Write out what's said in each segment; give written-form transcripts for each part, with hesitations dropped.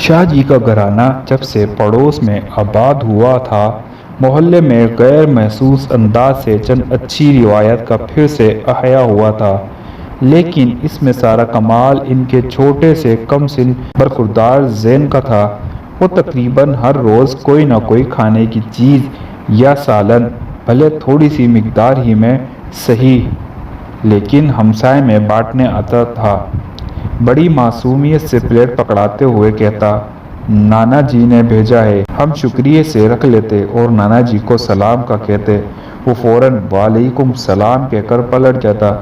شاہ جی کا گھرانہ جب سے پڑوس میں آباد ہوا تھا، محلے میں غیر محسوس انداز سے چند اچھی روایات کا پھر سے احیا ہوا تھا، لیکن اس میں سارا کمال ان کے چھوٹے سے کم سن برخوردار ذہن کا تھا۔ وہ تقریباً ہر روز کوئی نہ کوئی کھانے کی چیز یا سالن، بھلے تھوڑی سی مقدار ہی میں صحیح، لیکن ہمسائے میں بانٹنے آتا تھا۔ بڑی معصومیت سے پلیٹ پکڑاتے ہوئے کہتا، نانا جی نے بھیجا ہے۔ ہم شکریہ سے رکھ لیتے اور نانا جی کو سلام کا کہتے۔ وہ فوراً وعلیکم السلام کہہ کر پلٹ جاتا۔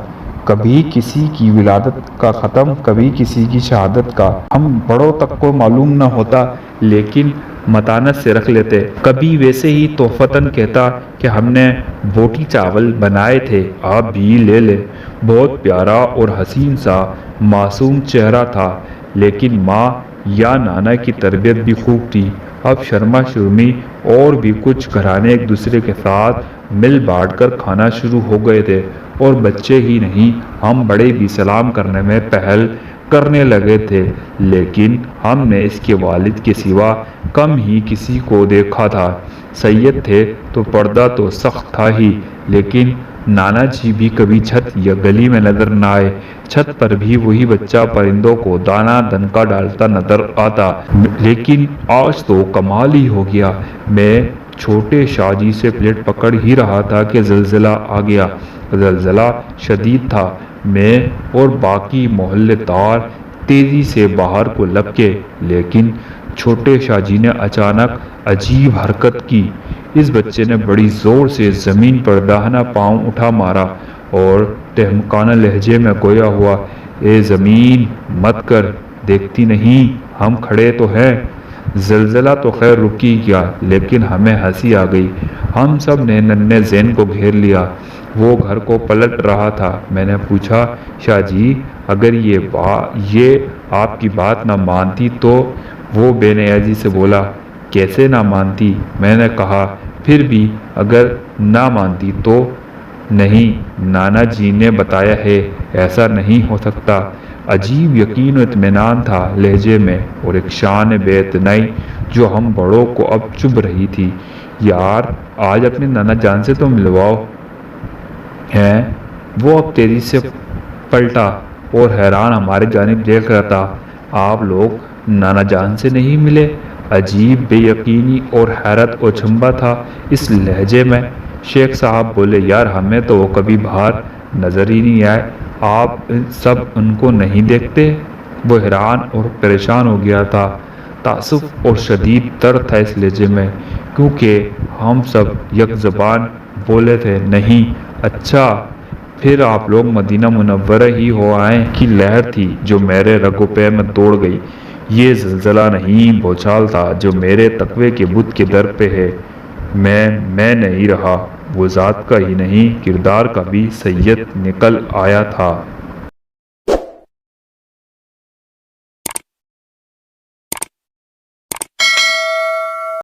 کبھی کسی کی ولادت کا ختم، کبھی کسی کی شہادت کا، ہم بڑوں تک کو معلوم نہ ہوتا، لیکن متانت سے رکھ لیتے۔ کبھی ویسے ہی تحفتاً کہتا کہ ہم نے بوٹی چاول بنائے تھے، آپ بھی لے لیں۔ بہت پیارا اور حسین سا معصوم چہرہ تھا، لیکن ماں یا نانا کی تربیت بھی خوب تھی۔ اب شرما شرمی اور بھی کچھ گھرانے ایک دوسرے کے ساتھ مل بانٹ کر کھانا شروع ہو گئے تھے، اور بچے ہی نہیں، ہم بڑے بھی سلام کرنے میں پہل کرنے لگے تھے، لیکن ہم نے اس کے والد کے سوا کم ہی کسی کو دیکھا تھا۔ سید تھے تو پردہ تو سخت تھا ہی، لیکن نانا جی بھی کبھی چھت یا گلی میں نظر نہ آئے۔ چھت پر بھی وہی بچہ پرندوں کو دانہ دنکا ڈالتا نظر آتا۔ لیکن آج تو کمال ہی ہو گیا، میں چھوٹے شاہ جی سے پلیٹ پکڑ ہی رہا تھا کہ زلزلہ آ گیا۔ زلزلہ شدید تھا۔ میں اور باقی محلے دار تیزی سے باہر کو لپکے، لیکن چھوٹے شاہ جی نے اچانک عجیب حرکت کی۔ اس بچے نے بڑی زور سے زمین پر داہنا پاؤں اٹھا مارا اور تہمکانہ لہجے میں گویا ہوا، اے زمین مت کر، دیکھتی نہیں ہم کھڑے تو ہیں۔ زلزلہ تو خیر رک ہی گیا، لیکن ہمیں ہنسی آ گئی۔ ہم سب نے ننھے زین کو گھیر لیا۔ وہ گھر کو پلٹ رہا تھا۔ میں نے پوچھا، شاہ جی اگر یہ آپ کی بات نہ مانتی تو؟ وہ بے نیازی سے بولا، کیسے نہ مانتی؟ میں نے کہا، پھر بھی اگر نہ مانتی تو؟ نہیں، نانا جی نے بتایا ہے، ایسا نہیں ہو سکتا۔ عجیب یقین و اطمینان تھا لہجے میں، اور ایک شان بے اعتنائی جو ہم بڑوں کو اب چبھ رہی تھی۔ یار آج اپنے نانا جان سے تو ملواؤ۔ ہیں؟ وہ اب تیزی سے پلٹا اور حیران ہماری جانب دیکھ رہا تھا۔ آپ لوگ نانا جان سے نہیں ملے؟ عجیب بے یقینی اور حیرت و اچنبھا تھا اس لہجے میں۔ شیخ صاحب بولے، یار ہمیں تو وہ کبھی باہر نظر ہی نہیں آئے، آپ سب ان کو نہیں دیکھتے؟ وہ حیران اور پریشان ہو گیا تھا۔ تعصب اور شدید درد تھا اس لہجے میں، کیونکہ ہم سب یک زبان بولے تھے، نہیں۔ اچھا، پھر آپ لوگ مدینہ منورہ ہی ہو آئے کی لہر تھی جو میرے رگ و پے میں دوڑ گئی۔ یہ زلزلہ نہیں، بھوچال تھا جو میرے تقوی کے بت کے در پہ ہے۔ میں نہیں رہا، وہ ذات کا ہی نہیں کردار کا بھی سید نکل آیا تھا۔